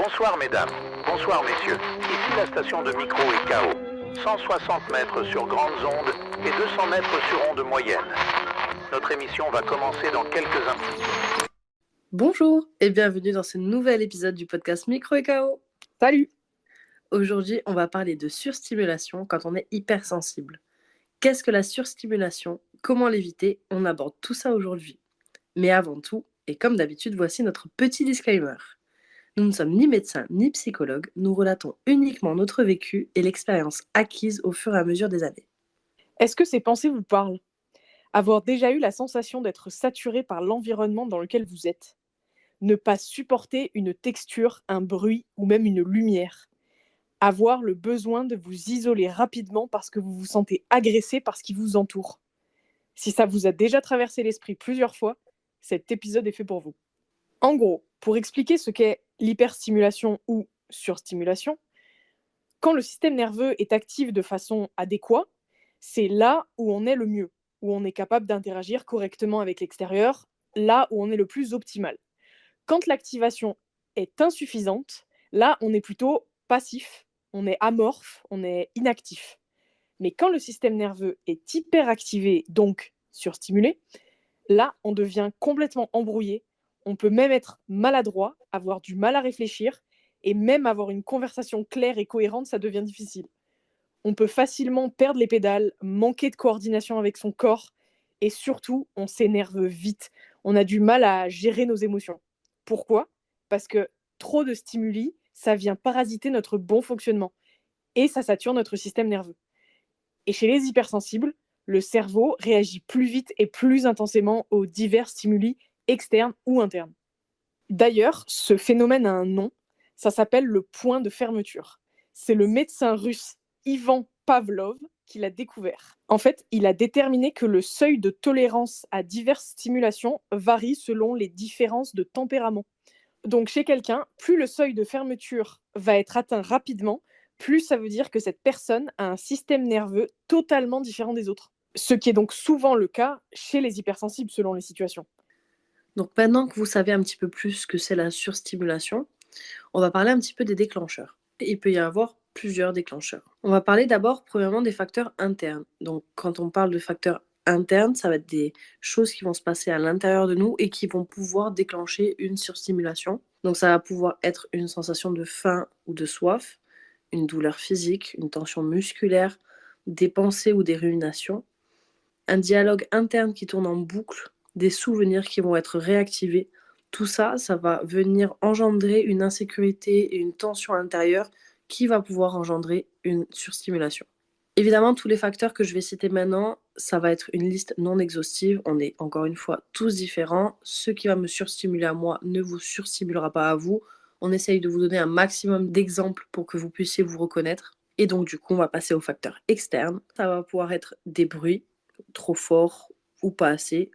Bonsoir mesdames, bonsoir messieurs. Ici la station de micro et KO. 160 mètres sur grandes ondes et 200 mètres sur ondes moyennes. Notre émission va commencer dans quelques instants. Bonjour et bienvenue dans ce nouvel épisode du podcast Micro et KO. Salut! Aujourd'hui, on va parler de surstimulation quand on est hypersensible. Qu'est-ce que la surstimulation? Comment l'éviter? On aborde tout ça aujourd'hui. Mais avant tout, et comme d'habitude, voici notre petit disclaimer. Nous ne sommes ni médecins ni psychologues, nous relatons uniquement notre vécu et l'expérience acquise au fur et à mesure des années. Est-ce que ces pensées vous parlent? Avoir déjà eu la sensation d'être saturé par l'environnement dans lequel vous êtes? Ne pas supporter une texture, un bruit ou même une lumière? Avoir le besoin de vous isoler rapidement parce que vous vous sentez agressé par ce qui vous entoure? Si ça vous a déjà traversé l'esprit plusieurs fois, cet épisode est fait pour vous. En gros, pour expliquer ce qu'est l'hyperstimulation ou surstimulation, quand le système nerveux est actif de façon adéquate, c'est là où on est le mieux, où on est capable d'interagir correctement avec l'extérieur, là où on est le plus optimal. Quand l'activation est insuffisante, là on est plutôt passif, on est amorphe, on est inactif. Mais quand le système nerveux est hyperactivé, donc surstimulé, là on devient complètement embrouillé, on peut même être maladroit, avoir du mal à réfléchir, et même avoir une conversation claire et cohérente, ça devient difficile. On peut facilement perdre les pédales, manquer de coordination avec son corps, et surtout, on s'énerve vite. On a du mal à gérer nos émotions. Pourquoi? Parce que trop de stimuli, ça vient parasiter notre bon fonctionnement, et ça sature notre système nerveux. Et chez les hypersensibles, le cerveau réagit plus vite et plus intensément aux divers stimuli externes ou internes. D'ailleurs, ce phénomène a un nom, ça s'appelle le point de fermeture. C'est le médecin russe Ivan Pavlov qui l'a découvert. En fait, il a déterminé que le seuil de tolérance à diverses stimulations varie selon les différences de tempérament. Donc chez quelqu'un, plus le seuil de fermeture va être atteint rapidement, plus ça veut dire que cette personne a un système nerveux totalement différent des autres. Ce qui est donc souvent le cas chez les hypersensibles selon les situations. Donc maintenant que vous savez un petit peu plus ce que c'est la surstimulation, on va parler un petit peu des déclencheurs. Il peut y avoir plusieurs déclencheurs. On va parler d'abord, premièrement, des facteurs internes. Donc, quand on parle de facteurs internes, ça va être des choses qui vont se passer à l'intérieur de nous et qui vont pouvoir déclencher une surstimulation. Donc, ça va pouvoir être une sensation de faim ou de soif, une douleur physique, une tension musculaire, des pensées ou des ruminations, un dialogue interne qui tourne en boucle, des souvenirs qui vont être réactivés. Tout ça, ça va venir engendrer une insécurité et une tension intérieure qui va pouvoir engendrer une surstimulation. Évidemment, tous les facteurs que je vais citer maintenant, ça va être une liste non exhaustive. On est encore une fois tous différents. Ce qui va me surstimuler à moi ne vous surstimulera pas à vous. On essaye de vous donner un maximum d'exemples pour que vous puissiez vous reconnaître. Et donc, du coup, on va passer aux facteurs externes. Ça va pouvoir être des bruits, trop forts ou pas assez,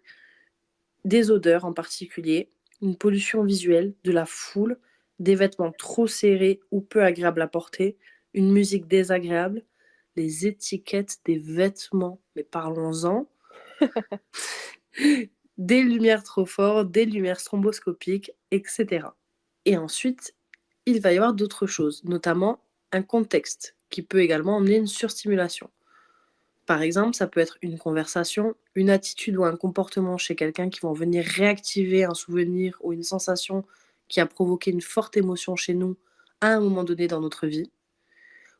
des odeurs en particulier, une pollution visuelle, de la foule, des vêtements trop serrés ou peu agréables à porter, une musique désagréable, les étiquettes des vêtements, mais parlons-en, des lumières trop fortes, des lumières stromboscopiques, etc. Et ensuite, il va y avoir d'autres choses, notamment un contexte qui peut également emmener une surstimulation. Par exemple, ça peut être une conversation, une attitude ou un comportement chez quelqu'un qui vont venir réactiver un souvenir ou une sensation qui a provoqué une forte émotion chez nous à un moment donné dans notre vie.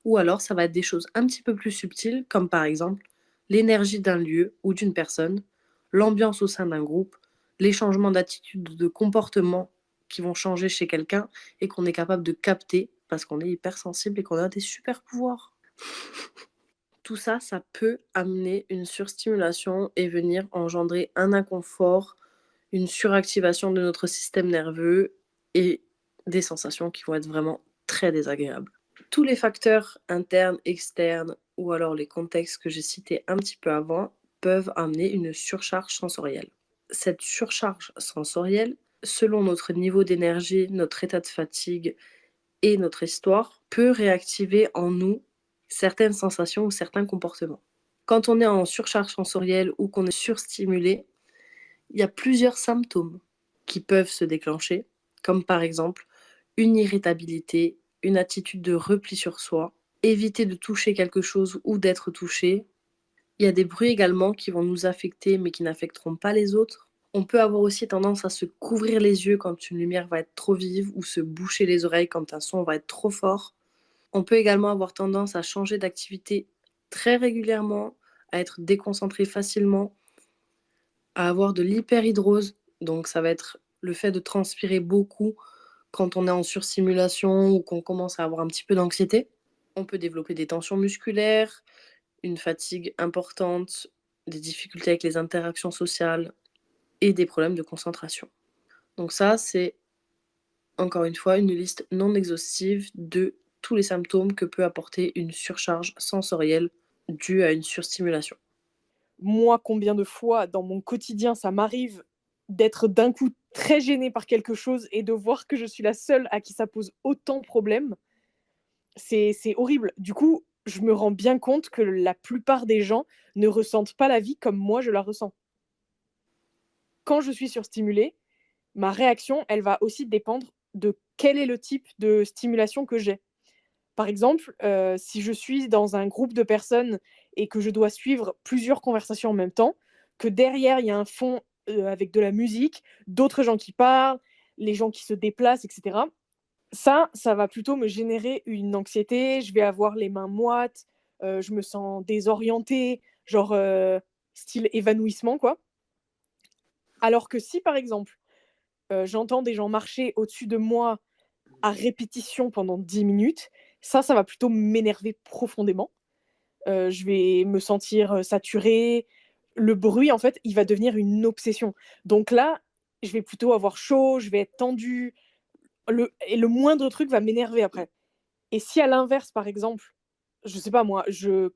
Ou alors, ça va être des choses un petit peu plus subtiles, comme par exemple l'énergie d'un lieu ou d'une personne, l'ambiance au sein d'un groupe, les changements d'attitude ou de comportement qui vont changer chez quelqu'un et qu'on est capable de capter parce qu'on est hypersensible et qu'on a des super pouvoirs. Tout ça, ça peut amener une surstimulation et venir engendrer un inconfort, une suractivation de notre système nerveux et des sensations qui vont être vraiment très désagréables. Tous les facteurs internes, externes ou alors les contextes que j'ai cités un petit peu avant peuvent amener une surcharge sensorielle. Cette surcharge sensorielle, selon notre niveau d'énergie, notre état de fatigue et notre histoire, peut réactiver en nous certaines sensations ou certains comportements. Quand on est en surcharge sensorielle ou qu'on est surstimulé, il y a plusieurs symptômes qui peuvent se déclencher, comme par exemple une irritabilité, une attitude de repli sur soi, éviter de toucher quelque chose ou d'être touché. Il y a des bruits également qui vont nous affecter mais qui n'affecteront pas les autres. On peut avoir aussi tendance à se couvrir les yeux quand une lumière va être trop vive ou se boucher les oreilles quand un son va être trop fort. On peut également avoir tendance à changer d'activité très régulièrement, à être déconcentré facilement, à avoir de l'hyperhidrose. Donc ça va être le fait de transpirer beaucoup quand on est en surstimulation ou qu'on commence à avoir un petit peu d'anxiété. On peut développer des tensions musculaires, une fatigue importante, des difficultés avec les interactions sociales et des problèmes de concentration. Donc ça, c'est encore une fois une liste non exhaustive de tous les symptômes que peut apporter une surcharge sensorielle due à une surstimulation. Moi, combien de fois dans mon quotidien ça m'arrive d'être d'un coup très gênée par quelque chose et de voir que je suis la seule à qui ça pose autant de problèmes, c'est horrible. Du coup, je me rends bien compte que la plupart des gens ne ressentent pas la vie comme moi je la ressens. Quand je suis surstimulée, ma réaction, elle va aussi dépendre de quel est le type de stimulation que j'ai. Par exemple, si je suis dans un groupe de personnes et que je dois suivre plusieurs conversations en même temps, que derrière il y a un fond, avec de la musique, d'autres gens qui parlent, les gens qui se déplacent et cetera. Ça va plutôt me générer une anxiété, je vais avoir les mains moites, je me sens désorientée, genre, style évanouissement, quoi. Alors que si, par exemple, j'entends des gens marcher au-dessus de moi à répétition pendant 10 minutes, ça va plutôt m'énerver profondément. Je vais me sentir, saturée. Le bruit, en fait, il va devenir une obsession. Donc là, je vais plutôt avoir chaud, je vais être tendue, le moindre truc va m'énerver après. Et si à l'inverse, par exemple, je sais pas moi, je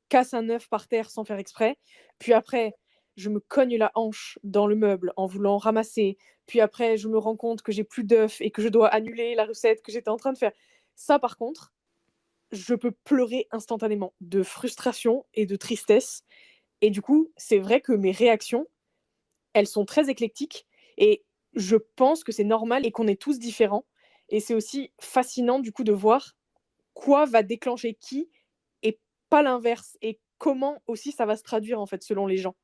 casse un œuf par terre sans faire exprès, puis après, je me cogne la hanche dans le meuble en voulant ramasser, puis après, je me rends compte que j'ai plus d'œufs et que je dois annuler la recette que j'étais en train de faire. Ça, par contre, je peux pleurer instantanément de frustration et de tristesse. Et du coup, c'est vrai que mes réactions, elles sont très éclectiques et je pense que c'est normal et qu'on est tous différents. Et c'est aussi fascinant du coup de voir quoi va déclencher qui et pas l'inverse et comment aussi ça va se traduire en fait selon les gens.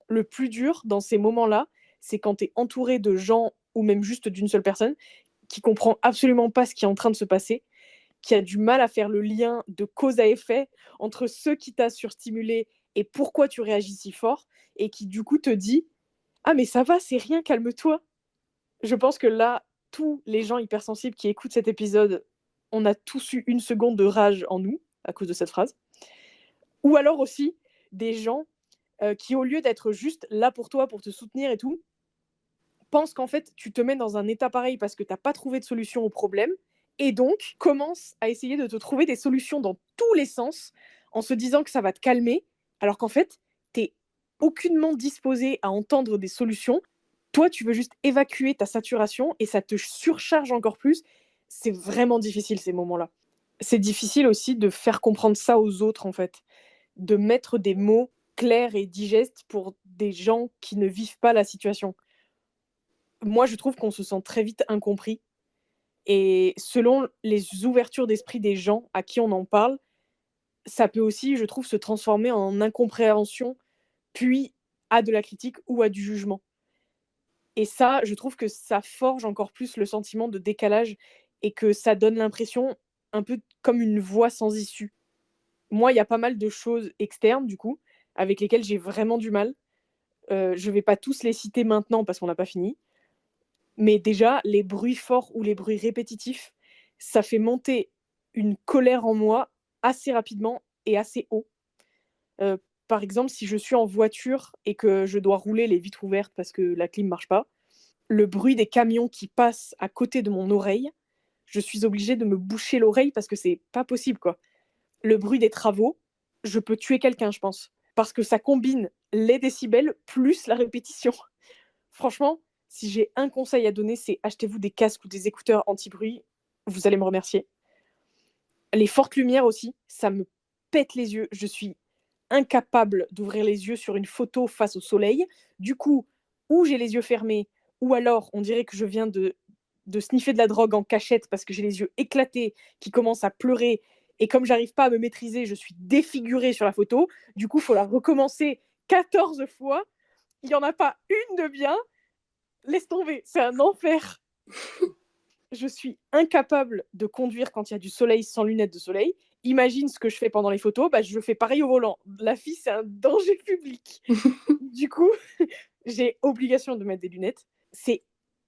Le plus dur dans ces moments-là, c'est quand tu es entouré de gens ou même juste d'une seule personne qui comprend absolument pas ce qui est en train de se passer, qui a du mal à faire le lien de cause à effet entre ce qui t'a surstimulé et pourquoi tu réagis si fort, et qui du coup te dit ah mais ça va, c'est rien, calme-toi. Je pense que là, tous les gens hypersensibles qui écoutent cet épisode, on a tous eu une seconde de rage en nous à cause de cette phrase. Ou alors aussi des gens qui, au lieu d'être juste là pour toi, pour te soutenir et tout, pensent qu'en fait, tu te mets dans un état pareil parce que tu n'as pas trouvé de solution au problème, et donc commence à essayer de te trouver des solutions dans tous les sens en se disant que ça va te calmer, alors qu'en fait, tu es aucunement disposé à entendre des solutions. Toi, tu veux juste évacuer ta saturation et ça te surcharge encore plus. C'est vraiment difficile ces moments-là. C'est difficile aussi de faire comprendre ça aux autres, en fait, de mettre des mots clairs et digestes pour des gens qui ne vivent pas la situation. Moi, je trouve qu'on se sent très vite incompris et selon les ouvertures d'esprit des gens à qui on en parle, ça peut aussi, je trouve, se transformer en incompréhension, puis à de la critique ou à du jugement. Et ça, je trouve que ça forge encore plus le sentiment de décalage et que ça donne l'impression un peu comme une voie sans issue. Moi, il y a pas mal de choses externes, du coup, avec lesquelles j'ai vraiment du mal. Je vais pas tous les citer maintenant parce qu'on n'a pas fini. Mais déjà, les bruits forts ou les bruits répétitifs, ça fait monter une colère en moi assez rapidement et assez haut. Par exemple, si je suis en voiture et que je dois rouler les vitres ouvertes parce que la clim marche pas, le bruit des camions qui passent à côté de mon oreille, je suis obligée de me boucher l'oreille parce que c'est pas possible, quoi. Le bruit des travaux, je peux tuer quelqu'un, je pense, parce que ça combine les décibels plus la répétition. Franchement, si j'ai un conseil à donner, c'est achetez-vous des casques ou des écouteurs anti-bruit, vous allez me remercier. Les fortes lumières aussi, ça me pète les yeux. Je suis incapable d'ouvrir les yeux sur une photo face au soleil. Du coup, ou j'ai les yeux fermés, ou alors on dirait que je viens de sniffer de la drogue en cachette parce que j'ai les yeux éclatés, qui commencent à pleurer, et comme j'arrive pas à me maîtriser, je suis défigurée sur la photo. Du coup, il faut la recommencer 14 fois. Il n'y en a pas une de bien. Laisse tomber, c'est un enfer. Je suis incapable de conduire quand il y a du soleil sans lunettes de soleil. Imagine ce que je fais pendant les photos, je fais pareil au volant. La fille, c'est un danger public. Du coup, j'ai obligation de mettre des lunettes. C'est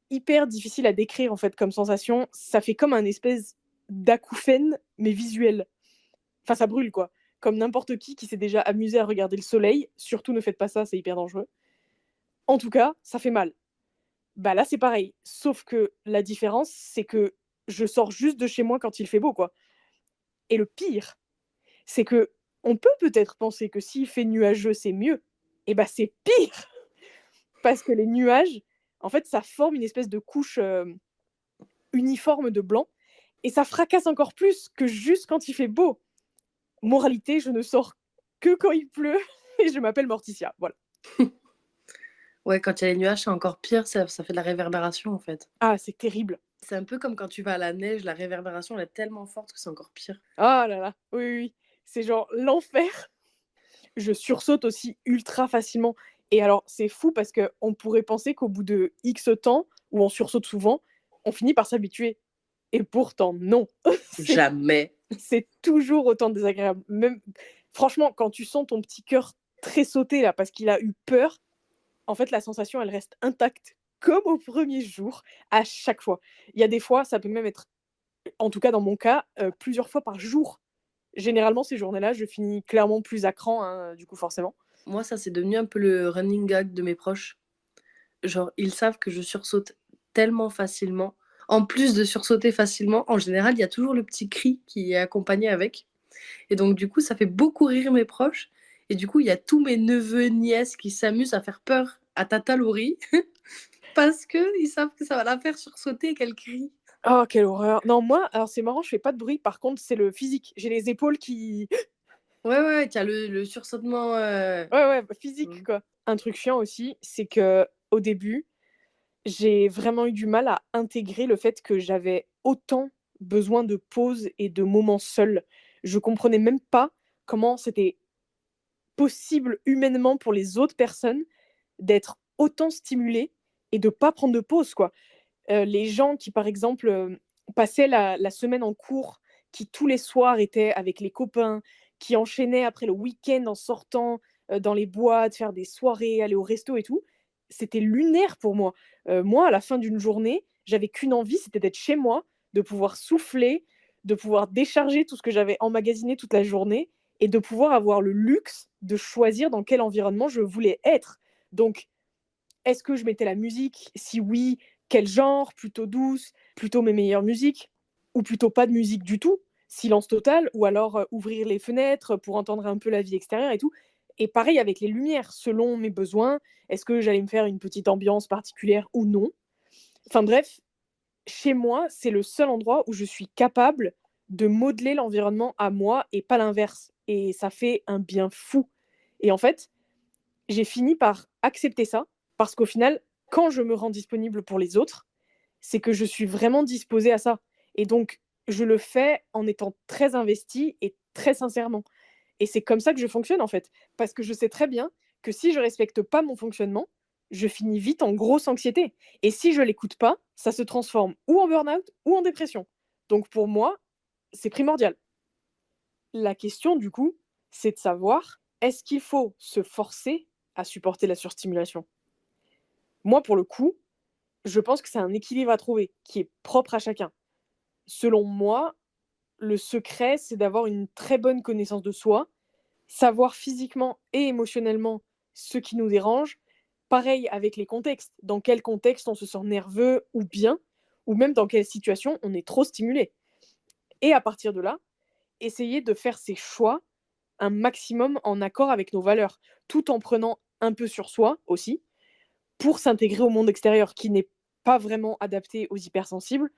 hyper difficile à décrire en fait comme sensation. Ça fait comme un espèce d'acouphène, mais visuel. Enfin, ça brûle quoi. Comme n'importe qui s'est déjà amusé à regarder le soleil. Surtout ne faites pas ça, c'est hyper dangereux. En tout cas, ça fait mal. Bah là, c'est pareil. Sauf que la différence, c'est que je sors juste de chez moi quand il fait beau, quoi. Et le pire, c'est que on peut peut-être penser que s'il fait nuageux, c'est mieux. Et bah c'est pire parce que les nuages, en fait, ça forme une espèce de couche uniforme de blanc et ça fracasse encore plus que juste quand il fait beau. Moralité, je ne sors que quand il pleut et je m'appelle Morticia. Voilà. Ouais, quand il y a les nuages, c'est encore pire, ça fait de la réverbération en fait. Ah, c'est terrible. C'est un peu comme quand tu vas à la neige, la réverbération elle est tellement forte que c'est encore pire. Ah là là, oui, oui, oui. C'est genre l'enfer. Je sursaute aussi ultra facilement. Et alors, c'est fou parce qu'on pourrait penser qu'au bout de X temps, où on sursaute souvent, on finit par s'habituer. Et pourtant, non. Jamais. C'est toujours autant désagréable. Même, franchement, quand tu sens ton petit cœur très sauter là parce qu'il a eu peur, en fait, la sensation, elle reste intacte comme au premier jour, à chaque fois. Il y a des fois, ça peut même être, en tout cas dans mon cas, plusieurs fois par jour. Généralement, ces journées-là, je finis clairement plus à cran, hein, du coup, forcément. Moi, ça c'est devenu un peu le running gag de mes proches. Genre, ils savent que je sursaute tellement facilement. En plus de sursauter facilement, en général, il y a toujours le petit cri qui est accompagné avec. Et donc, du coup, ça fait beaucoup rire mes proches. Et du coup, il y a tous mes neveux, nièces qui s'amusent à faire peur à Tata Laurie parce qu'ils savent que ça va la faire sursauter et qu'elle crie. Oh, quelle horreur. Non, moi, alors c'est marrant, je fais pas de bruit. Par contre, c'est le physique. J'ai les épaules qui... Ouais, tu as le sursautement. Ouais, physique, quoi. Un truc chiant aussi, c'est que au début, j'ai vraiment eu du mal à intégrer le fait que j'avais autant besoin de pauses et de moments seuls. Je comprenais même pas comment c'était possible humainement pour les autres personnes d'être autant stimulées et de pas prendre de pause, quoi. Les gens qui, par exemple, passaient la semaine en cours, qui tous les soirs étaient avec les copains, qui enchaînaient après le week-end en sortant, dans les boîtes, faire des soirées, aller au resto et tout, c'était lunaire pour moi. Moi, à la fin d'une journée, j'avais qu'une envie, c'était d'être chez moi, de pouvoir souffler, de pouvoir décharger tout ce que j'avais emmagasiné toute la journée et de pouvoir avoir le luxe de choisir dans quel environnement je voulais être. Donc, est-ce que je mettais la musique? Si oui, quel genre? Plutôt douce? Plutôt mes meilleures musiques? Ou plutôt pas de musique du tout? Silence total? Ou alors ouvrir les fenêtres pour entendre un peu la vie extérieure et tout? Et pareil avec les lumières, selon mes besoins, est-ce que j'allais me faire une petite ambiance particulière ou non? Enfin bref, chez moi, c'est le seul endroit où je suis capable de modeler l'environnement à moi et pas l'inverse. Et ça fait un bien fou. Et en fait, j'ai fini par accepter ça parce qu'au final, quand je me rends disponible pour les autres, c'est que je suis vraiment disposée à ça. Et donc, je le fais en étant très investie et très sincèrement. Et c'est comme ça que je fonctionne en fait. Parce que je sais très bien que si je respecte pas mon fonctionnement, je finis vite en grosse anxiété. Et si je l'écoute pas, ça se transforme ou en burn-out ou en dépression. Donc pour moi, c'est primordial. La question du coup, c'est de savoir, est-ce qu'il faut se forcer à supporter la surstimulation? Moi, pour le coup, je pense que c'est un équilibre à trouver qui est propre à chacun. Selon moi, le secret, c'est d'avoir une très bonne connaissance de soi, savoir physiquement et émotionnellement ce qui nous dérange. Pareil avec les contextes. Dans quel contexte on se sent nerveux ou bien, ou même dans quelle situation on est trop stimulé. Et à partir de là, essayer de faire ses choix un maximum en accord avec nos valeurs, tout en prenant un peu sur soi aussi, pour s'intégrer au monde extérieur qui n'est pas vraiment adapté aux hypersensibles,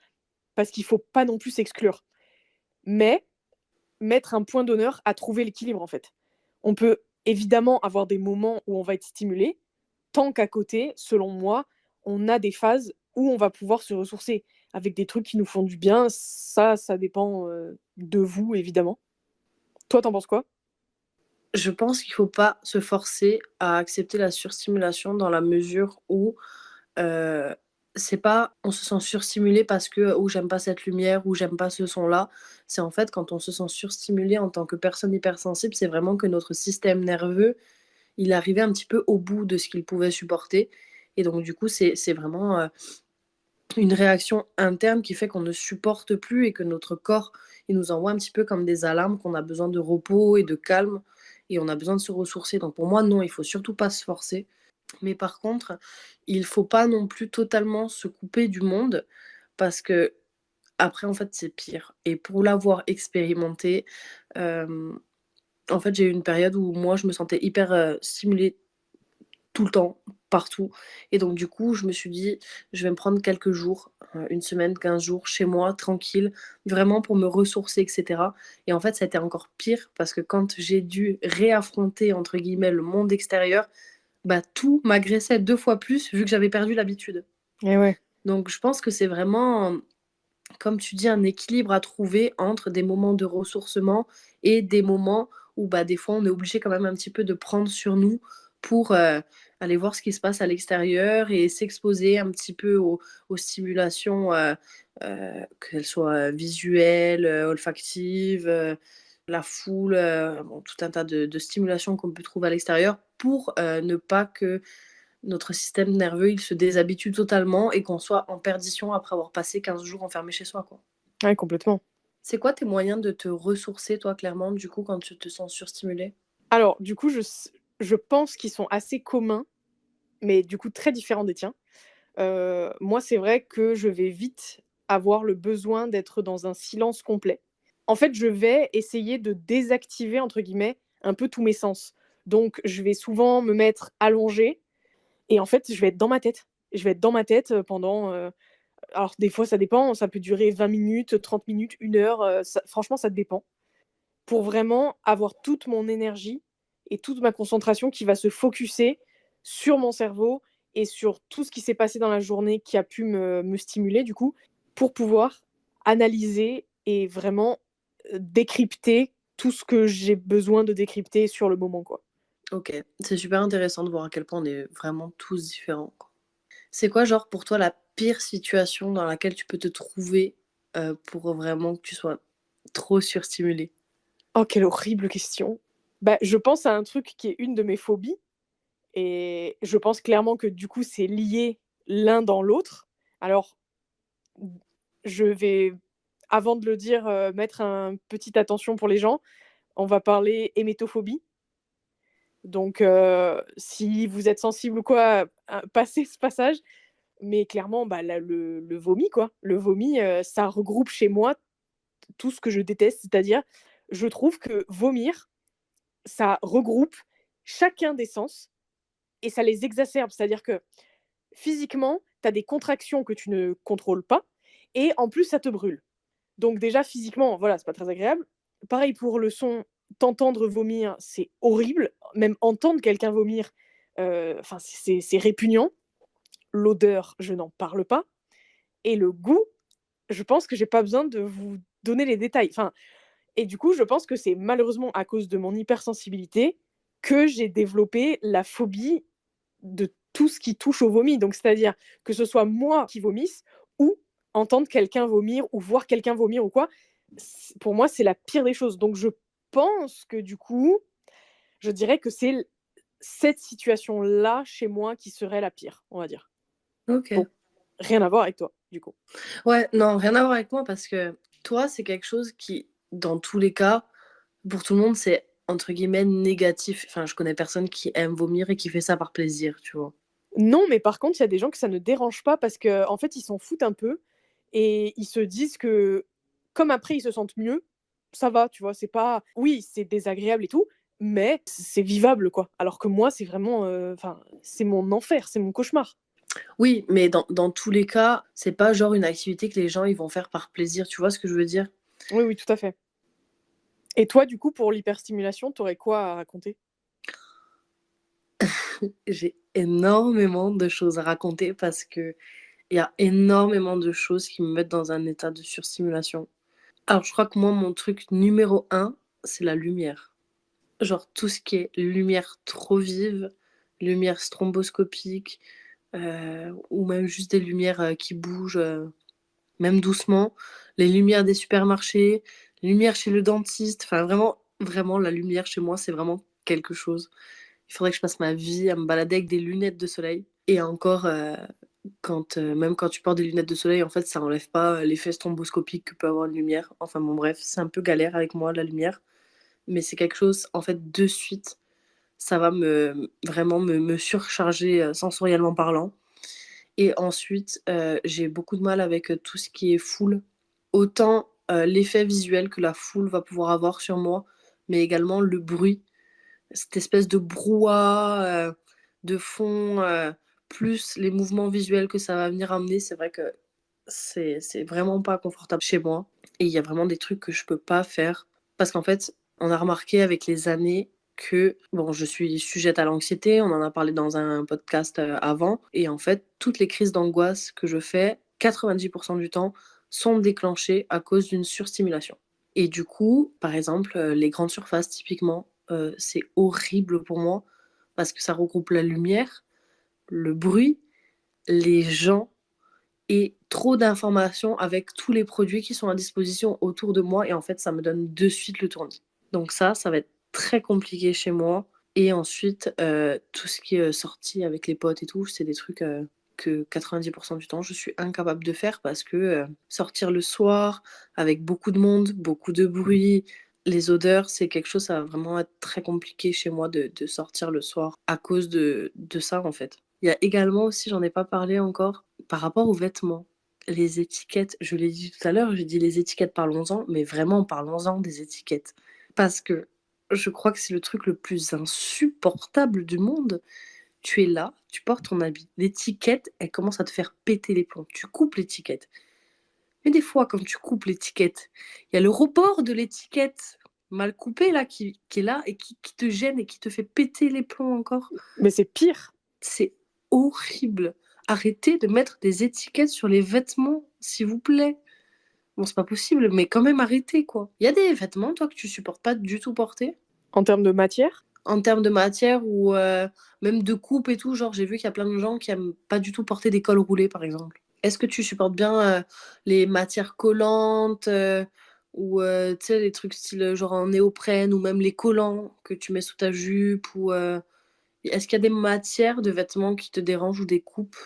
parce qu'il ne faut pas non plus s'exclure. Mais mettre un point d'honneur à trouver l'équilibre en fait. On peut évidemment avoir des moments où on va être stimulé, tant qu'à côté, selon moi, on a des phases où on va pouvoir se ressourcer. avec des trucs qui nous font du bien, ça dépend de vous, évidemment. Toi, t'en penses quoi? Je pense qu'il faut pas se forcer à accepter la surstimulation dans la mesure où, heu, c'est pas on se sent surstimulé parce que: «Oh j'aime pas cette lumière» ou «J'aime pas ce son-là». C'est en fait quand on se sent surstimulé en tant que personne hypersensible, c'est vraiment que notre système nerveux, il est arrivé un petit peu au bout de ce qu'il pouvait supporter et donc du coup c'est vraiment, une réaction interne qui fait qu'on ne supporte plus et que notre corps, il nous envoie un petit peu comme des alarmes qu'on a besoin de repos et de calme et on a besoin de se ressourcer. Donc pour moi, non, il faut surtout pas se forcer. Mais par contre, il faut pas non plus totalement se couper du monde parce que après, en fait, c'est pire. Et pour l'avoir expérimenté, hem, en fait, j'ai eu une période où moi, je me sentais hyper, stimulée tout le temps, partout et donc du coup, je me suis dit: «Je vais me prendre quelques jours, 1 semaine, 15 jours chez moi, tranquille, vraiment pour me ressourcer et cetera» et en fait, ça a été encore pire parce que quand j'ai dû «réaffronter» entre guillemets le monde extérieur, bah, tout m'agressait 2 fois plus vu que j'avais perdu l'habitude. Eh ouais. Donc je pense que c'est vraiment, comme tu dis, un équilibre à trouver entre des moments de ressourcement et des moments où, bah, des fois, on est obligé quand même un petit peu de prendre sur nous pour, aller voir ce qui se passe à l'extérieur et s'exposer un petit peu aux stimulations, qu'elles soient visuelles, olfactives, la foule, bon, tout un tas de stimulations qu'on peut trouver à l'extérieur pour, ne pas que notre système nerveux, il se déshabitue totalement et qu'on soit en perdition après avoir passé 15 jours enfermé chez soi, quoi. Ouais, complètement. C'est quoi tes moyens de te ressourcer, toi, clairement, du coup, quand tu te sens surstimulé? Alors, du coup, je pense qu'ils sont assez communs, mais du coup très différents des tiens. Moi, c'est vrai que je vais vite avoir le besoin d'être dans un silence complet. En fait, je vais essayer de «désactiver» entre guillemets un peu tous mes sens. Donc je vais souvent me mettre allongée et en fait, je vais être dans ma tête. Je vais être dans ma tête, pendant, alors des fois ça dépend, ça peut durer 20 minutes, 30 minutes, 1 heure, ça franchement ça dépend. Pour vraiment avoir toute mon énergie et toute ma concentration qui va se focuser sur mon cerveau et sur tout ce qui s'est passé dans la journée qui a pu me stimuler du coup, pour pouvoir analyser et vraiment, décrypter tout ce que j'ai besoin de décrypter sur le moment, quoi. OK, c'est super intéressant de voir à quel point on est vraiment tous différents, quoi. C'est quoi, genre, pour toi, la pire situation dans laquelle tu peux te trouver, pour vraiment que tu sois trop surstimulé? Oh, quelle horrible question! Bah, je pense à un truc qui est une de mes phobies et je pense clairement que du coup, c'est lié l'un dans l'autre. Alors, je vais, avant de le dire, mettre un petite attention pour les gens. On va parler hémétophobie. Donc, si vous êtes sensible ou quoi, passez ce passage. Mais clairement, bah, le vomi, quoi. Le vomi, ça regroupe chez moi tout ce que je déteste. C'est-à-dire, je trouve que vomir, ça regroupe chacun des sens et ça les exacerbe. C'est-à-dire que physiquement, tu as des contractions que tu ne contrôles pas et en plus, ça te brûle. Donc déjà physiquement, voilà, c'est pas très agréable. Pareil pour le son, t'entendre vomir, c'est horrible. Même entendre quelqu'un vomir, enfin c'est répugnant. L'odeur, je n'en parle pas et le goût, je pense que j'ai pas besoin de vous donner les détails. Enfin et du coup, je pense que c'est malheureusement à cause de mon hypersensibilité que j'ai développé la phobie de tout ce qui touche au vomi. Donc c'est-à-dire que ce soit moi qui vomisse ou entendre quelqu'un vomir ou voir quelqu'un vomir ou quoi, pour moi, c'est la pire des choses. Donc je pense que du coup, je dirais que c'est cette situation-là chez moi qui serait la pire, on va dire. OK. Bon, rien à voir avec toi, du coup. Ouais, non, rien à voir avec moi parce que toi, c'est quelque chose qui, dans tous les cas, pour tout le monde, c'est entre guillemets «négatif». Enfin, je connais personne qui aime vomir et qui fait ça par plaisir, tu vois? Non, mais par contre, il y a des gens que ça ne dérange pas parce qu'en fait, ils s'en foutent un peu et ils se disent que comme après ils se sentent mieux, ça va, tu vois? C'est pas oui, c'est désagréable et tout, mais c'est vivable, quoi. Alors que moi, c'est vraiment, enfin, c'est mon enfer, c'est mon cauchemar. Oui, mais dans tous les cas, c'est pas genre une activité que les gens, ils vont faire par plaisir, tu vois ce que je veux dire? Oui, oui, tout à fait. Et toi, du coup, pour l'hyperstimulation, tu aurais quoi à raconter? J'ai énormément de choses à raconter parce que Il y a énormément de choses qui me mettent dans un état de surstimulation. Alors, je crois que moi, mon truc numéro 1, c'est la lumière. Genre tout ce qui est lumière trop vive, lumière stromboscopique, ou même juste des lumières qui bougent, même doucement. Les lumières des supermarchés, les lumières chez le dentiste. Enfin, vraiment, vraiment, la lumière chez moi, c'est vraiment quelque chose. Il faudrait que je passe ma vie à me balader avec des lunettes de soleil. Et encore, même quand tu portes des lunettes de soleil, en fait, ça enlève pas l'effet stromboscopique que peut avoir une lumière. Enfin bon, bref, c'est un peu galère avec moi, la lumière. Mais c'est quelque chose, en fait, de suite, ça va vraiment me surcharger sensoriellement parlant. Et ensuite, j'ai beaucoup de mal avec tout ce qui est foule. Autant l'effet visuel que la foule va pouvoir avoir sur moi, mais également le bruit, cette espèce de brouhaha de fond, plus les mouvements visuels que ça va venir amener, c'est vrai que c'est vraiment pas confortable chez moi. Et il y a vraiment des trucs que je peux pas faire. Parce qu'en fait, on a remarqué avec les années que, bon, je suis sujette à l'anxiété, on en a parlé dans un podcast avant. Et en fait, toutes les crises d'angoisse que je fais, 90% du temps, sont déclenchées à cause d'une surstimulation. Et du coup, par exemple, les grandes surfaces, typiquement, c'est horrible pour moi parce que ça regroupe la lumière, le bruit, les gens et trop d'informations avec tous les produits qui sont à disposition autour de moi et en fait ça me donne de suite le tournis. Donc ça va être très compliqué chez moi. Et ensuite, tout ce qui est sorti avec les potes et tout, c'est des trucs que 90% du temps je suis incapable de faire parce que sortir le soir avec beaucoup de monde, beaucoup de bruit, les odeurs, c'est quelque chose, ça va vraiment être très compliqué chez moi de sortir le soir à cause de ça en fait. Il y a également aussi, j'en ai pas parlé encore, par rapport aux vêtements. Les étiquettes, je l'ai dit tout à l'heure, j'ai dit les étiquettes, parlons-en, mais vraiment parlons-en des étiquettes. Parce que je crois que c'est le truc le plus insupportable du monde. Tu es là, tu portes ton habit, l'étiquette, elle commence à te faire péter les plombs. Tu coupes l'étiquette. Mais des fois, quand tu coupes l'étiquette, il y a le rebord de l'étiquette mal coupé là, qui est là et qui te gêne et qui te fait péter les plombs encore. Mais c'est pire. C'est horrible. Arrêtez de mettre des étiquettes sur les vêtements, s'il vous plaît. Bon, c'est pas possible, mais quand même arrêtez, quoi. Il y a des vêtements, toi, que tu supportes pas du tout porter? En termes de matière, En termes de matière ou même de coupe et tout, genre j'ai vu qu'il y a plein de gens qui aiment pas du tout porter des cols roulés, par exemple. Est-ce que tu supportes bien les matières collantes ou tu sais, les trucs style genre en néoprène ou même les collants que tu mets sous ta jupe ou est-ce qu'il y a des matières de vêtements qui te dérangent ou des coupes?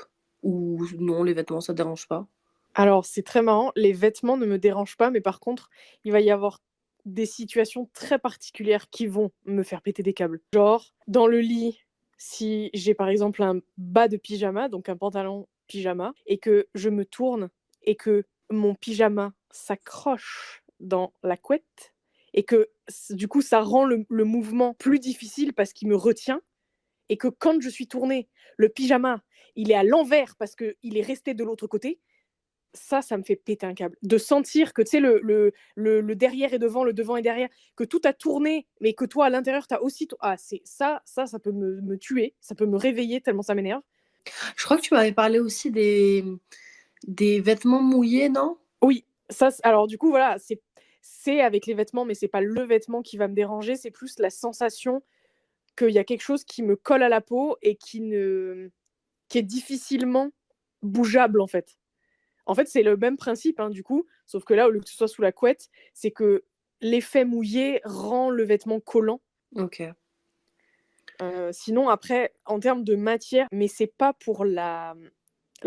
Ou non, les vêtements, ça te dérange pas? alors c'est très marrant, les vêtements ne me dérangent pas, mais par contre, il va y avoir des situations très particulières qui vont me faire péter des câbles. Genre, dans le lit, si j'ai par exemple un bas de pyjama, donc un pantalon pyjama, et que je me tourne et que mon pyjama s'accroche dans la couette, et que du coup ça rend le mouvement plus difficile parce qu'il me retient, et que quand je suis tournée, le pyjama, il est à l'envers parce qu'il est resté de l'autre côté, ça me fait péter un câble. De sentir que, tu sais, le derrière et devant, le devant et derrière, que tout a tourné, mais que toi, à l'intérieur, tu as aussi... Ah, c'est ça peut me tuer, ça peut me réveiller tellement ça m'énerve. Je crois que tu m'avais parlé aussi des vêtements mouillés, non? Oui, alors du coup, voilà, c'est avec les vêtements, mais c'est pas le vêtement qui va me déranger, c'est plus la sensation qu'il y a quelque chose qui me colle à la peau et qui est difficilement bougeable, en fait. En fait, c'est le même principe, hein, du coup, sauf que là, au lieu que ce soit sous la couette, c'est que l'effet mouillé rend le vêtement collant. Ok. Sinon, après, en termes de matière, mais c'est pas pour la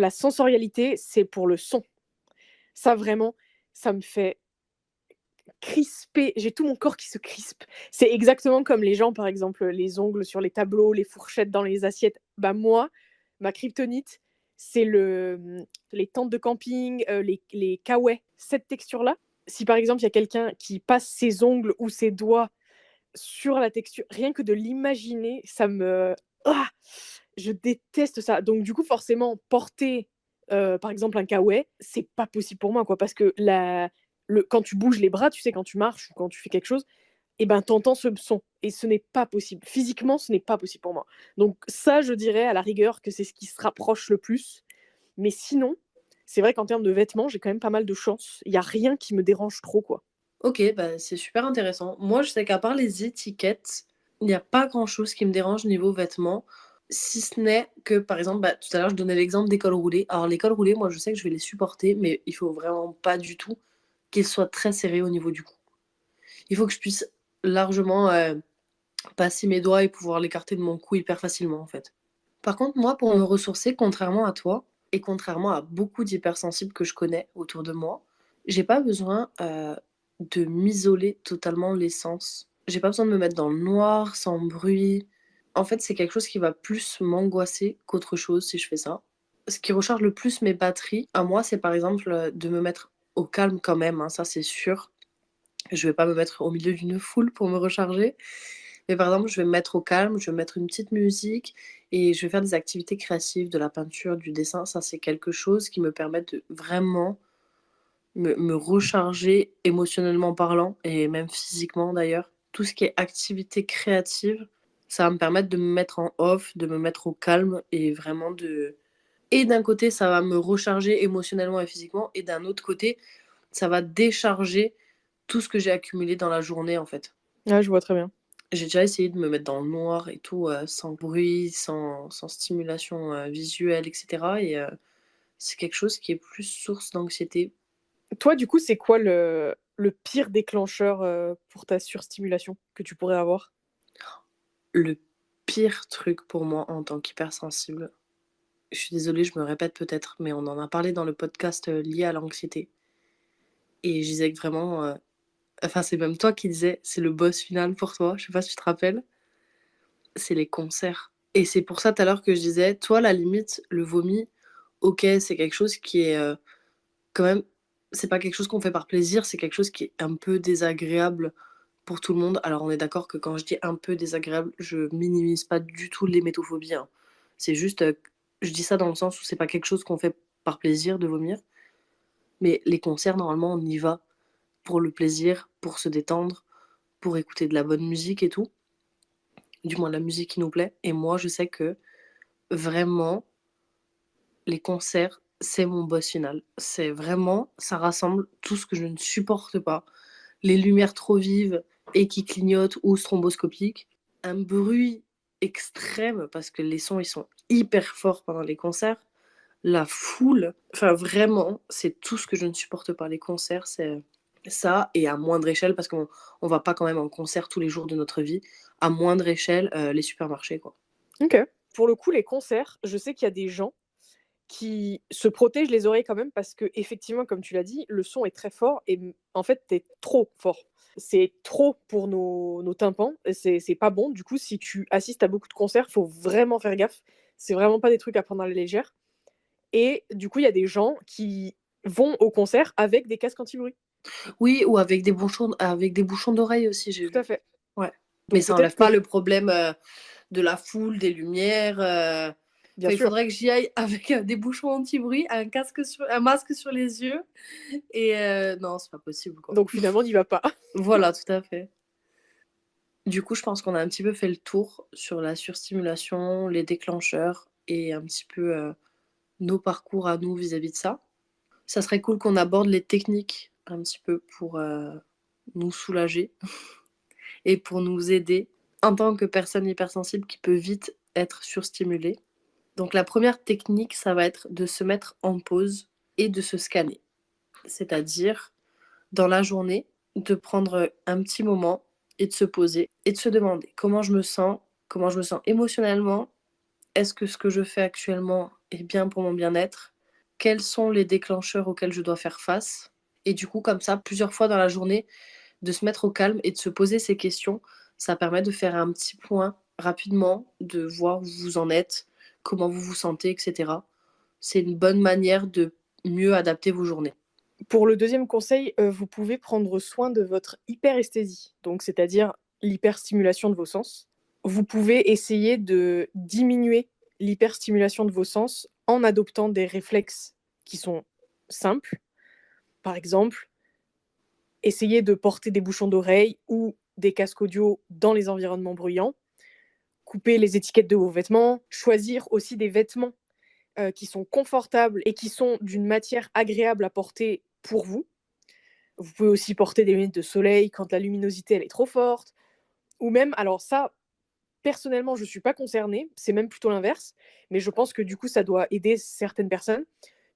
sensorialité, c'est pour le son. Ça, vraiment, ça me fait crisper. J'ai tout mon corps qui se crispe. C'est exactement comme les gens, par exemple, les ongles sur les tableaux, les fourchettes dans les assiettes. Bah moi, ma kryptonite, c'est les tentes de camping, les kawaii, cette texture-là. Si par exemple, il y a quelqu'un qui passe ses ongles ou ses doigts sur la texture, rien que de l'imaginer, ça me... Ah, je déteste ça. Donc du coup, forcément, porter, par exemple, un kawaii, c'est pas possible pour moi, quoi, parce que quand tu bouges les bras, tu sais, quand tu marches ou quand tu fais quelque chose, et ben t'entends ce son. Et ce n'est pas possible. Physiquement, ce n'est pas possible pour moi. Donc ça, je dirais à la rigueur que c'est ce qui se rapproche le plus. Mais sinon, c'est vrai qu'en termes de vêtements, j'ai quand même pas mal de chance. Il y a rien qui me dérange trop, quoi. OK, bah, c'est super intéressant. Moi, je sais qu'à part les étiquettes, il n'y a pas grand-chose qui me dérange niveau vêtements, si ce n'est que, par exemple, bah, tout à l'heure, je donnais l'exemple des cols roulés. Alors les cols roulés, moi, je sais que je vais les supporter, mais il faut vraiment pas du tout qu'ils soient très serrés au niveau du cou. Il faut que je puisse largement, passer mes doigts et pouvoir l'écarter de mon cou hyper facilement, en fait. Par contre, moi, pour me ressourcer, contrairement à toi et contrairement à beaucoup d'hypersensibles que je connais autour de moi, j'ai pas besoin, de m'isoler totalement les sens. J'ai pas besoin de me mettre dans le noir, sans bruit. En fait, c'est quelque chose qui va plus m'angoisser qu'autre chose si je fais ça. Ce qui recharge le plus mes batteries, à moi, c'est par exemple, de me mettre au calme quand même, hein, ça c'est sûr. Je vais pas me mettre au milieu d'une foule pour me recharger. Mais par exemple, je vais me mettre au calme, je vais mettre une petite musique et je vais faire des activités créatives, de la peinture, du dessin. Ça, c'est quelque chose qui me permet de vraiment me recharger émotionnellement parlant et même physiquement d'ailleurs. Tout ce qui est activité créative, ça va me permettre de me mettre en off, de me mettre au calme et vraiment de... Et d'un côté, ça va me recharger émotionnellement et physiquement, et d'un autre côté, ça va décharger tout ce que j'ai accumulé dans la journée en fait. Ouais, je vois très bien. J'ai déjà essayé de me mettre dans le noir et tout, sans bruit, sans stimulation, visuelle et cetera, et c'est quelque chose qui est plus source d'anxiété. Toi, du coup, c'est quoi le pire déclencheur, pour ta surstimulation que tu pourrais avoir? Le pire truc pour moi en tant qu'hypersensible, je suis désolée, je me répète peut-être, mais on en a parlé dans le podcast, lié à l'anxiété, et je disais que vraiment, enfin, c'est même toi qui disais: «C'est le boss final pour toi», je sais pas si tu te rappelles? C'est les concerts, et c'est pour ça tout à l'heure que je disais, toi, la limite, le vomi, OK, c'est quelque chose qui est, quand même, c'est pas quelque chose qu'on fait par plaisir, c'est quelque chose qui est un peu désagréable pour tout le monde. Alors on est d'accord que quand je dis un peu désagréable, je minimise pas du tout l'hémétophobie, hein. C'est juste, je dis ça dans le sens où c'est pas quelque chose qu'on fait par plaisir de vomir, mais les concerts, normalement, on y va pour le plaisir, pour se détendre, pour écouter de la bonne musique et tout, du moins la musique qui nous plaît, et moi, je sais que vraiment, les concerts, c'est mon boss final. C'est vraiment, ça rassemble tout ce que je ne supporte pas. Les lumières trop vives et qui clignotent ou stromboscopiques, un bruit extrême parce que les sons, ils sont hyper forts pendant les concerts, la foule, enfin vraiment, c'est tout ce que je ne supporte pas. Les concerts, c'est ça, et à moindre échelle parce qu'on va pas quand même en concert tous les jours de notre vie. À moindre échelle, les supermarchés, quoi. OK. Pour le coup, les concerts, je sais qu'il y a des gens qui se protègent les oreilles quand même parce que effectivement, comme tu l'as dit, le son est très fort et en fait, tu trop fort. C'est trop pour nos tympans et c'est pas bon. Du coup, si tu assistes à beaucoup de concerts, faut vraiment faire gaffe. C'est vraiment pas des trucs à prendre à la légère et du coup, il y a des gens qui vont au concert avec des casques anti-bruit. Oui, ou avec des bouchons d'oreilles aussi, j'ai Tout à vu. fait. Ouais. Mais Donc ça peut-être enlève que pas le problème, de la foule, des lumières, bien enfin, il sûr. faudrait que j'y aille avec, des bouchons anti-bruit, un masque sur les yeux, et non, c'est pas possible, quoi. Donc finalement, n'y va pas. Voilà, tout à fait. Du coup, je pense qu'on a un petit peu fait le tour sur la surstimulation, les déclencheurs et un petit peu, nos parcours à nous vis-à-vis de ça. Ça serait cool qu'on aborde les techniques un petit peu pour, nous soulager et pour nous aider en tant que personne hypersensible qui peut vite être surstimulée. Donc la première technique, ça va être de se mettre en pause et de se scanner. C'est-à-dire, dans la journée, de prendre un petit moment et de se poser et de se demander comment je me sens émotionnellement, est-ce que ce que je fais actuellement est bien pour mon bien-être, quels sont les déclencheurs auxquels je dois faire face, et du coup comme ça, plusieurs fois dans la journée, de se mettre au calme et de se poser ces questions. Ça permet de faire un petit point rapidement, de voir où vous en êtes, comment vous vous sentez, etc. C'est une bonne manière de mieux adapter vos journées. Pour le deuxième conseil, vous pouvez prendre soin de votre hyperesthésie, donc c'est-à-dire l'hyperstimulation de vos sens. Vous pouvez essayer de diminuer l'hyperstimulation de vos sens en adoptant des réflexes qui sont simples. Par exemple, essayer de porter des bouchons d'oreilles ou des casques audio dans les environnements bruyants, couper les étiquettes de vos vêtements, choisir aussi des vêtements qui sont confortables et qui sont d'une matière agréable à porter pour vous. Vous pouvez aussi porter des lunettes de soleil quand la luminosité, elle est trop forte ou même alors ça, personnellement, je ne suis pas concernée, c'est même plutôt l'inverse, mais je pense que du coup, ça doit aider certaines personnes.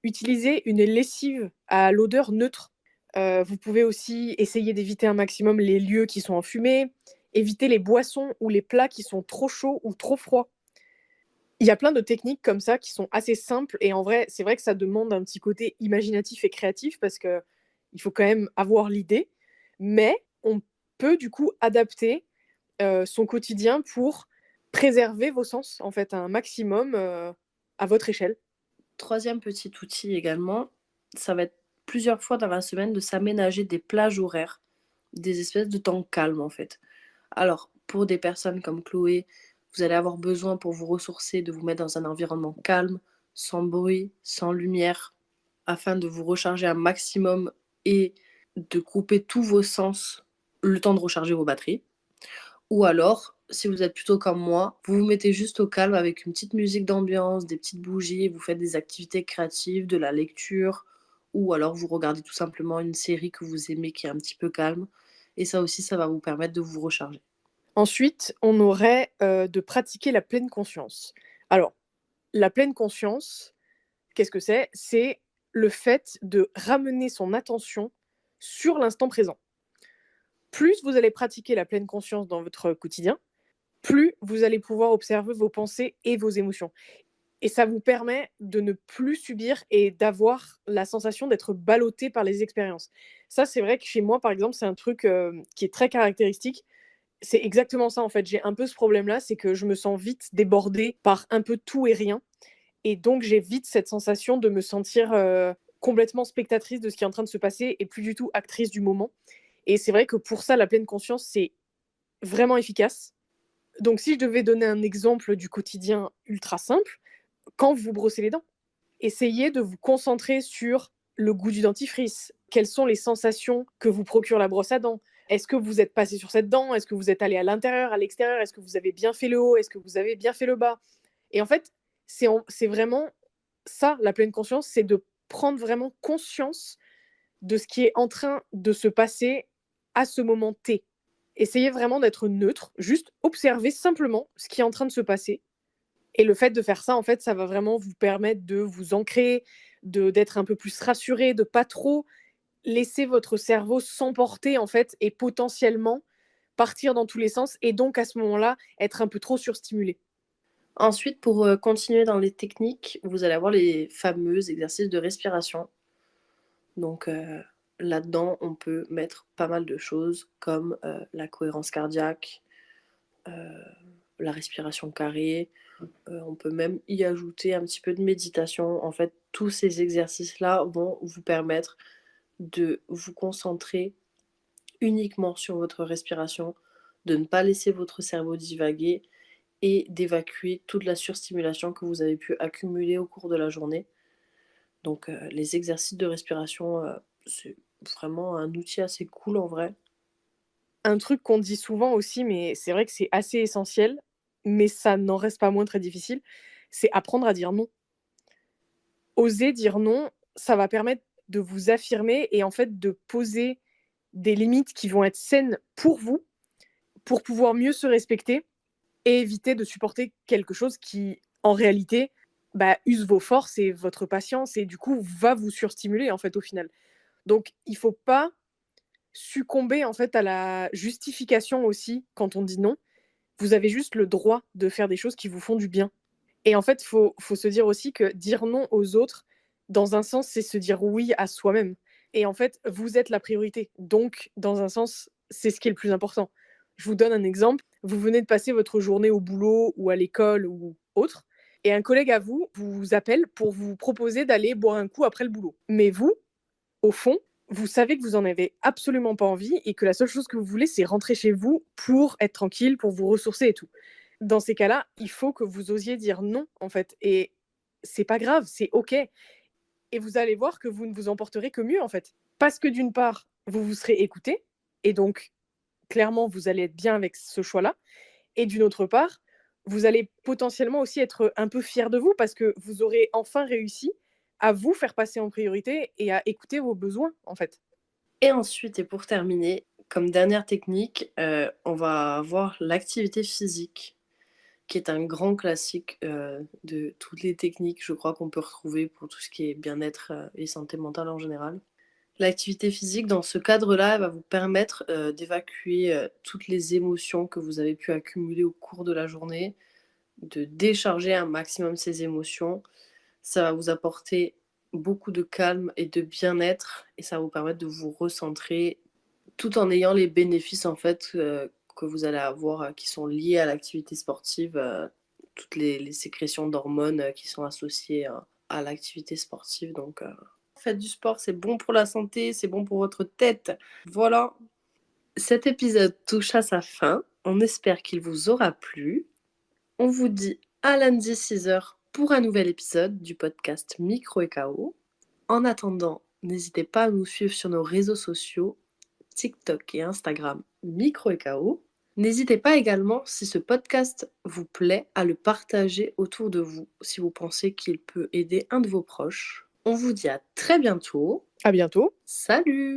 Utilisez une lessive à l'odeur neutre. Vous pouvez aussi essayer d'éviter un maximum les lieux qui sont enfumés, éviter les boissons ou les plats qui sont trop chauds ou trop froids. Il y a plein de techniques comme ça qui sont assez simples et en vrai, c'est vrai que ça demande un petit côté imaginatif et créatif parce qu'il faut quand même avoir l'idée, mais on peut du coup adapter son quotidien pour préserver vos sens, en fait, un maximum, à votre échelle. Troisième petit outil également, ça va être plusieurs fois dans la semaine de s'aménager des plages horaires, des espèces de temps calmes en fait. Alors, pour des personnes comme Chloé, vous allez avoir besoin pour vous ressourcer de vous mettre dans un environnement calme, sans bruit, sans lumière, afin de vous recharger un maximum et de couper tous vos sens le temps de recharger vos batteries. Ou alors, si vous êtes plutôt comme moi, vous vous mettez juste au calme avec une petite musique d'ambiance, des petites bougies, vous faites des activités créatives, de la lecture, ou alors vous regardez tout simplement une série que vous aimez qui est un petit peu calme. Et ça aussi, ça va vous permettre de vous recharger. Ensuite, on aurait, de pratiquer la pleine conscience. Alors, la pleine conscience, qu'est-ce que c'est? C'est le fait de ramener son attention sur l'instant présent. Plus vous allez pratiquer la pleine conscience dans votre quotidien, plus vous allez pouvoir observer vos pensées et vos émotions. Et ça vous permet de ne plus subir et d'avoir la sensation d'être ballotté par les expériences. Ça, c'est vrai que chez moi, par exemple, c'est un truc, qui est très caractéristique. C'est exactement ça, en fait. J'ai un peu ce problème-là, c'est que je me sens vite débordée par un peu tout et rien et donc j'ai vite cette sensation de me sentir, complètement spectatrice de ce qui est en train de se passer et plus du tout actrice du moment et c'est vrai que pour ça, la pleine conscience, c'est vraiment efficace. Donc si je devais donner un exemple du quotidien ultra simple, quand vous brossez les dents, essayez de vous concentrer sur le goût du dentifrice. Quelles sont les sensations que vous procure la brosse à dents? Est-ce que vous êtes passé sur cette dent? Est-ce que vous êtes allé à l'intérieur, à l'extérieur? Est-ce que vous avez bien fait le haut? Est-ce que vous avez bien fait le bas? Et en fait, c'est vraiment ça, la pleine conscience, c'est de prendre vraiment conscience de ce qui est en train de se passer à ce moment T. Essayez vraiment d'être neutre, juste observer simplement ce qui est en train de se passer et le fait de faire ça, en fait, ça va vraiment vous permettre de vous ancrer, d'être un peu plus rassuré, de pas trop laisser votre cerveau s'emporter, en fait, et potentiellement partir dans tous les sens et donc à ce moment-là, être un peu trop surstimulé. Ensuite, pour continuer dans les techniques, vous allez avoir les fameux exercices de respiration. Donc là-dedans, on peut mettre pas mal de choses comme la cohérence cardiaque, la respiration carrée. On peut même y ajouter un petit peu de méditation. En fait, tous ces exercices-là vont vous permettre de vous concentrer uniquement sur votre respiration, de ne pas laisser votre cerveau divaguer et d'évacuer toute la surstimulation que vous avez pu accumuler au cours de la journée. Donc les exercices de respiration, c'est vraiment un outil assez cool en vrai. Un truc qu'on dit souvent aussi, mais c'est vrai que c'est assez essentiel, mais ça n'en reste pas moins très difficile, c'est apprendre à dire non. Oser dire non, ça va permettre de vous affirmer et en fait de poser des limites qui vont être saines pour vous, pour pouvoir mieux se respecter et éviter de supporter quelque chose qui, en réalité, bah, use vos forces et votre patience et du coup va vous surstimuler en fait au final. Donc il faut pas succomber en fait à la justification aussi quand on dit non. Vous avez juste le droit de faire des choses qui vous font du bien. Et en fait, faut se dire aussi que dire non aux autres, dans un sens, c'est se dire oui à soi-même. Et en fait, vous êtes la priorité. Donc, dans un sens, c'est ce qui est le plus important. Je vous donne un exemple. Vous venez de passer votre journée au boulot ou à l'école ou autre, et un collègue à vous vous appelle pour vous proposer d'aller boire un coup après le boulot. Mais vous, au fond, vous savez que vous en avez absolument pas envie et que la seule chose que vous voulez, c'est rentrer chez vous pour être tranquille, pour vous ressourcer et tout. Dans ces cas-là, il faut que vous osiez dire non, en fait. Et c'est pas grave, c'est OK. Et vous allez voir que vous ne vous emporterez que mieux, en fait. Parce que d'une part, vous vous serez écouté, et donc, clairement, vous allez être bien avec ce choix-là. Et d'une autre part, vous allez potentiellement aussi être un peu fiers de vous parce que vous aurez enfin réussi à vous faire passer en priorité et à écouter vos besoins, en fait. Et ensuite, et pour terminer, comme dernière technique, on va voir l'activité physique, qui est un grand classique de toutes les techniques, je crois, qu'on peut retrouver pour tout ce qui est bien-être et santé mentale en général. L'activité physique, dans ce cadre-là, elle va vous permettre d'évacuer toutes les émotions que vous avez pu accumuler au cours de la journée, de décharger un maximum ces émotions. Ça va vous apporter beaucoup de calme et de bien-être et ça va vous permettre de vous recentrer tout en ayant les bénéfices en fait que vous allez avoir qui sont liés à l'activité sportive, toutes les sécrétions d'hormones qui sont associées à l'activité sportive. Donc, faites du sport, c'est bon pour la santé, c'est bon pour votre tête. Voilà, cet épisode touche à sa fin. On espère qu'il vous aura plu. On vous dit à lundi 6h pour un nouvel épisode du podcast Micro et KO. En attendant, n'hésitez pas à nous suivre sur nos réseaux sociaux, TikTok et Instagram Micro et KO. N'hésitez pas également, si ce podcast vous plaît, à le partager autour de vous, si vous pensez qu'il peut aider un de vos proches. On vous dit à très bientôt. À bientôt. Salut!